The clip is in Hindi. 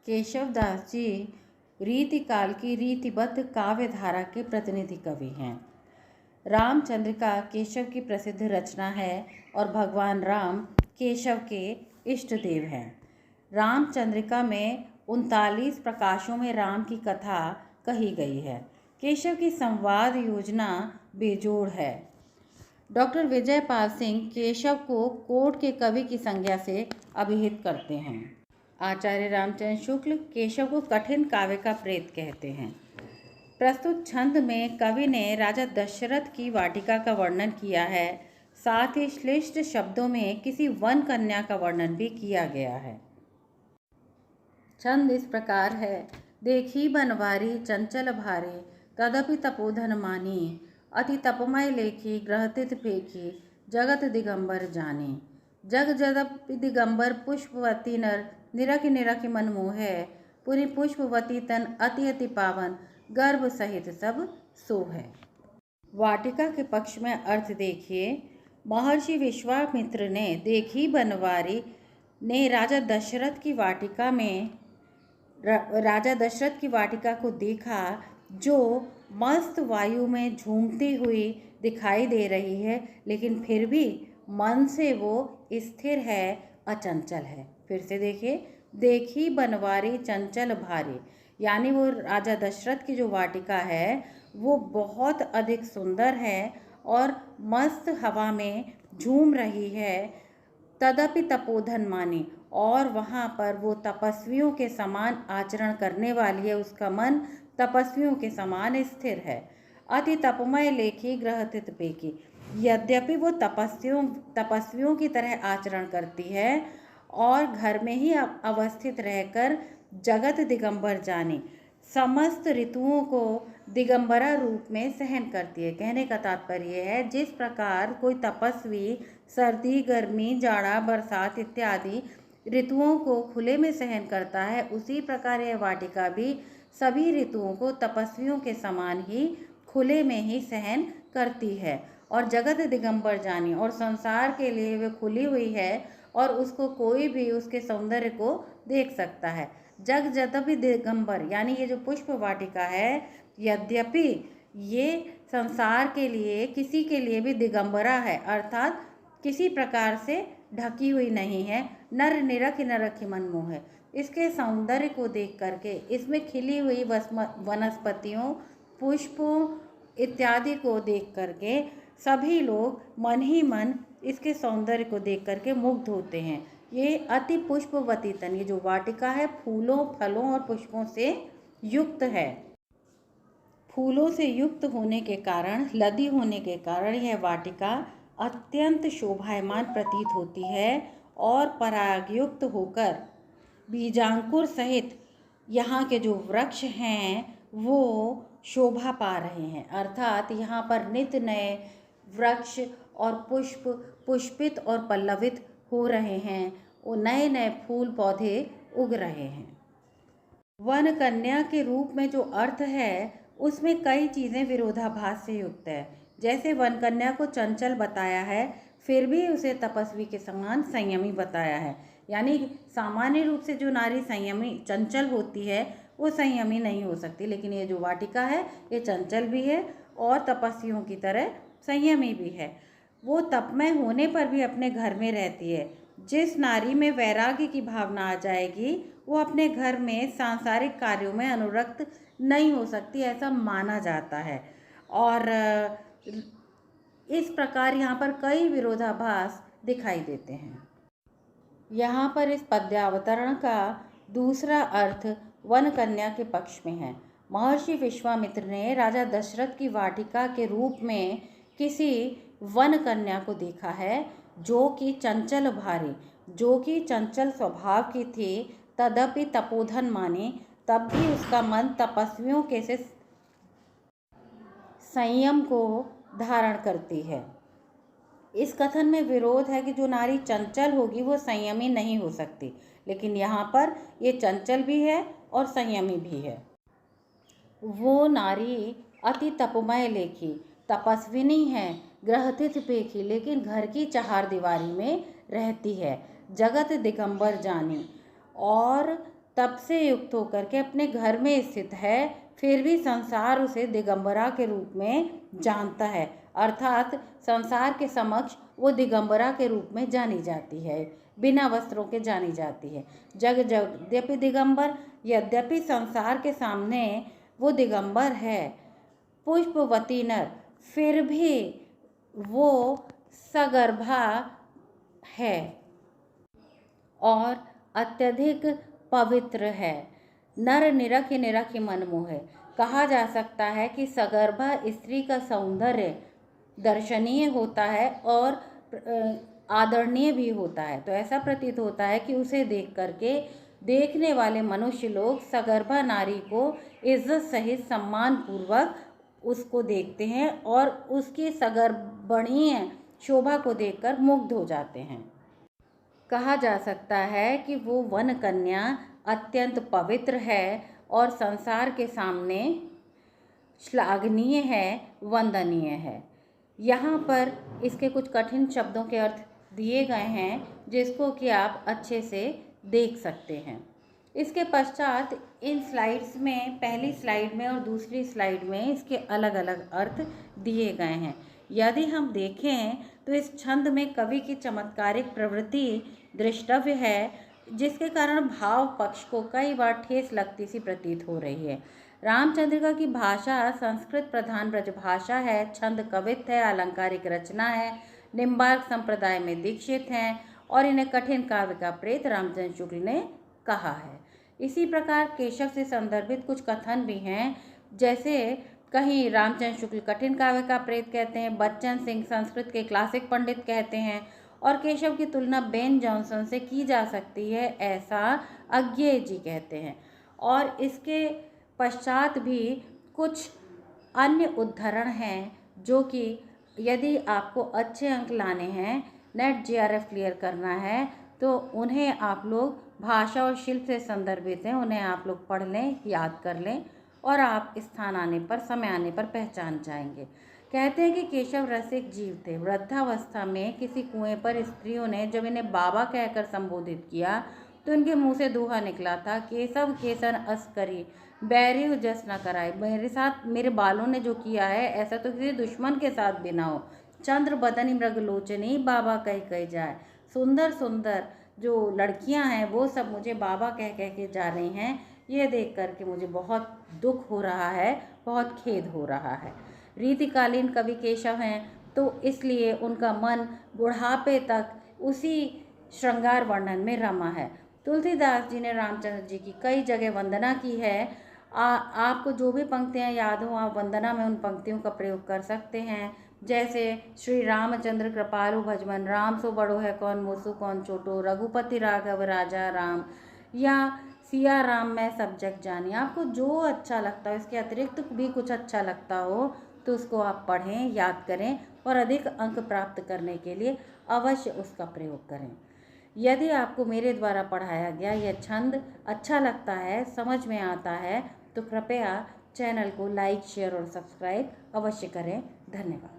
केशव दास जी रीतिकाल की रीतिबद्ध काव्य धारा के प्रतिनिधि कवि हैं। रामचंद्रिका केशव की प्रसिद्ध रचना है और भगवान राम केशव के इष्ट देव हैं। रामचंद्रिका में 39 प्रकाशों में राम की कथा कही गई है। केशव की संवाद योजना बेजोड़ है। डॉक्टर विजयपाल सिंह केशव को कोट के कवि की संज्ञा से अभिहित करते हैं। आचार्य रामचंद्र शुक्ल केशव को कठिन काव्य का प्रेत कहते हैं। प्रस्तुत छंद में कवि ने राजा दशरथ की वाटिका का वर्णन किया है, साथ ही श्लिष्ट शब्दों में किसी वन कन्या का वर्णन भी किया गया है। छंद इस प्रकार है। देखी बनवारी चंचल भारी, तदपि तपोधन मानी, अति तपमय लेखी ग्रहतित फेंकी, जगत दिगंबर जानी। जग जदपि दिगंबर पुष्पवती नर, निरखि निरखि मन मोहे, पुनि पुष्पवती तन अति अति पावन, गर्भ सहित सब सो है। वाटिका के पक्ष में अर्थ देखिए। महर्षि विश्वामित्र ने देखी बनवारी ने राजा दशरथ की वाटिका को देखा, जो मस्त वायु में झूमती हुई दिखाई दे रही है, लेकिन फिर भी मन से वो स्थिर है, अचंचल है। फिर से देखिए, देखी बनवारी चंचल भारी, यानी वो राजा दशरथ की जो वाटिका है वो बहुत अधिक सुंदर है और मस्त हवा में झूम रही है। तदपि तपोधन मानी, और वहाँ पर वो तपस्वियों के समान आचरण करने वाली है, उसका मन तपस्वियों के समान स्थिर है। अति तपमय लेखी ग्रहतित पेकी, यद्यपि वो तपस्वियों की तरह आचरण करती है और घर में ही अवस्थित रहकर जगत दिगंबर जाने, समस्त ऋतुओं को दिगंबरा रूप में सहन करती है। कहने का तात्पर्य है, जिस प्रकार कोई तपस्वी सर्दी, गर्मी, जाड़ा, बरसात इत्यादि ऋतुओं को खुले में सहन करता है, उसी प्रकार यह वाटिका भी सभी ऋतुओं को तपस्वियों के समान ही खुले में ही सहन करती है। और जगत दिगंबर जानी, और संसार के लिए वे खुली हुई है और उसको कोई भी उसके सौंदर्य को देख सकता है। जग जदपि दिगंबर, यानी ये जो पुष्प वाटिका है, यद्यपि ये संसार के लिए किसी के लिए भी दिगंबरा है, अर्थात किसी प्रकार से ढकी हुई नहीं है। नर निरखि नरखि मनमोह है, इसके सौंदर्य को देख करके, इसमें खिली हुई वनस्पतियों, पुष्पों इत्यादि को देख करके सभी लोग मन ही मन इसके सौंदर्य को देख करके मुग्ध होते हैं। ये अति पुष्पवती तन, ये जो वाटिका है फूलों, फलों और पुष्पों से युक्त है। फूलों से युक्त होने के कारण, लदी होने के कारण यह वाटिका अत्यंत शोभायमान प्रतीत होती है और परागयुक्त होकर बीजांकुर सहित यहाँ के जो वृक्ष हैं वो शोभा पा रहे हैं। अर्थात यहाँ पर नित्य नए वृक्ष और पुष्प पुष्पित और पल्लवित हो रहे हैं, वो नए नए फूल पौधे उग रहे हैं। वन कन्या के रूप में जो अर्थ है उसमें कई चीज़ें विरोधाभास से युक्त है। जैसे वन कन्या को चंचल बताया है, फिर भी उसे तपस्वी के समान संयमी बताया है। यानी सामान्य रूप से जो नारी संयमी चंचल होती है वो संयमी नहीं हो सकती, लेकिन ये जो वाटिका है ये चंचल भी है और तपस्वियों की तरह संयमी भी है। वो तपमय होने पर भी अपने घर में रहती है। जिस नारी में वैराग्य की भावना आ जाएगी वो अपने घर में सांसारिक कार्यों में अनुरक्त नहीं हो सकती, ऐसा माना जाता है। और इस प्रकार यहाँ पर कई विरोधाभास दिखाई देते हैं। यहाँ पर इस पद्यावतरण का दूसरा अर्थ वन कन्या के पक्ष में है। महर्षि विश्वामित्र ने राजा दशरथ की वाटिका के रूप में किसी वन कन्या को देखा है, जो कि चंचल भारी, जो कि चंचल स्वभाव की थी। तदपि तपोधन माने, तब भी उसका मन तपस्वियों के से संयम को धारण करती है। इस कथन में विरोध है कि जो नारी चंचल होगी वो संयमी नहीं हो सकती, लेकिन यहाँ पर ये चंचल भी है और संयमी भी है। वो नारी अति तपमय लेखी, तपस्विनी है, ग्रहतिथ पेखी, लेकिन घर की चहार दीवारी में रहती है। जगत दिगंबर जानी, और तप से युक्त होकर के अपने घर में स्थित है, फिर भी संसार उसे दिगंबरा के रूप में जानता है, अर्थात संसार के समक्ष वो दिगंबरा के रूप में जानी जाती है, बिना वस्त्रों के जानी जाती है। जग यद्यपि दिगंबर, यद्यपि संसार के सामने वो दिगंबर है, पुष्पवती नर, फिर भी वो सगर्भा है और अत्यधिक पवित्र है। नर निरखि निरखि मन मोहे। कहा जा सकता है कि सगर्भा स्त्री का सौंदर्य दर्शनीय होता है और आदरणीय भी होता है। तो ऐसा प्रतीत होता है कि उसे देख करके देखने वाले मनुष्य लोग सगर्भा नारी को इज्जत सहित सम्मान पूर्वक उसको देखते हैं और उसकी सगर्भणीय शोभा को देखकर मुग्ध हो जाते हैं। कहा जा सकता है कि वो वन कन्या अत्यंत पवित्र है और संसार के सामने श्लाघनीय है, वंदनीय है। यहाँ पर इसके कुछ कठिन शब्दों के अर्थ दिए गए हैं जिसको कि आप अच्छे से देख सकते हैं। इसके पश्चात इन स्लाइड्स में, पहली स्लाइड में और दूसरी स्लाइड में इसके अलग अलग अर्थ दिए गए हैं। यदि हम देखें तो इस छंद में कवि की चमत्कारिक प्रवृत्ति दृष्टव्य है, जिसके कारण भाव पक्ष को कई बार ठेस लगती सी प्रतीत हो रही है। रामचंद्रिका की भाषा संस्कृत प्रधान ब्रजभाषा है, छंद कवित्व है, अलंकारिक रचना है, निम्बार्क संप्रदाय में दीक्षित हैं और इन्हें कठिन काव्य का प्रेत रामचंद्र शुक्ल ने कहा है। इसी प्रकार केशव से संदर्भित कुछ कथन भी हैं, जैसे कहीं रामचंद्र शुक्ल कठिन काव्य का प्रेत कहते हैं, बच्चन सिंह संस्कृत के क्लासिक पंडित कहते हैं और केशव की तुलना बेन जॉनसन से की जा सकती है, ऐसा अज्ञेय जी कहते हैं। और इसके पश्चात भी कुछ अन्य उद्धरण हैं जो कि यदि आपको अच्छे अंक लाने हैं, नेट जीआरएफ क्लियर करना है, तो उन्हें आप लोग भाषा और शिल्प से संदर्भित हैं, उन्हें आप लोग पढ़ लें, याद कर लें और आप स्थान आने पर, समय आने पर पहचान जाएंगे। कहते हैं कि केशव रसिक जीव थे। वृद्धावस्था में किसी कुएं पर स्त्रियों ने जब इन्हें बाबा कहकर संबोधित किया तो इनके मुंह से दोहा निकला था, केशव केसन अस करी बैरी जस न कराए। मेरे साथ, मेरे बालों ने जो किया है ऐसा तो किसी दुश्मन के साथ भी ना हो। चंद्र बदनी मृगलोचनी बाबा कह जाए। सुंदर सुंदर जो लड़कियां हैं वो सब मुझे बाबा कह के जा रही हैं, ये देख करके मुझे बहुत दुख हो रहा है, बहुत खेद हो रहा है। रीतिकालीन कवि केशव हैं तो इसलिए उनका मन बुढ़ापे तक उसी श्रृंगार वर्णन में रमा है। तुलसीदास जी ने रामचंद्र जी की कई जगह वंदना की है। आपको जो भी पंक्तियाँ याद हो आप वंदना में उन पंक्तियों का प्रयोग कर सकते हैं, जैसे श्री रामचंद्र कृपालु भजमन, राम सो बड़ो है कौन मोसु कौन छोटो, रघुपति राघव राजा राम, या सिया राम मैं सब जग जानी। आपको जो अच्छा लगता हो, इसके अतिरिक्त भी कुछ अच्छा लगता हो तो उसको आप पढ़ें, याद करें और अधिक अंक प्राप्त करने के लिए अवश्य उसका प्रयोग करें। यदि आपको मेरे द्वारा पढ़ाया गया यह छंद अच्छा लगता है, समझ में आता है, तो कृपया चैनल को लाइक, शेयर और सब्सक्राइब अवश्य करें। धन्यवाद।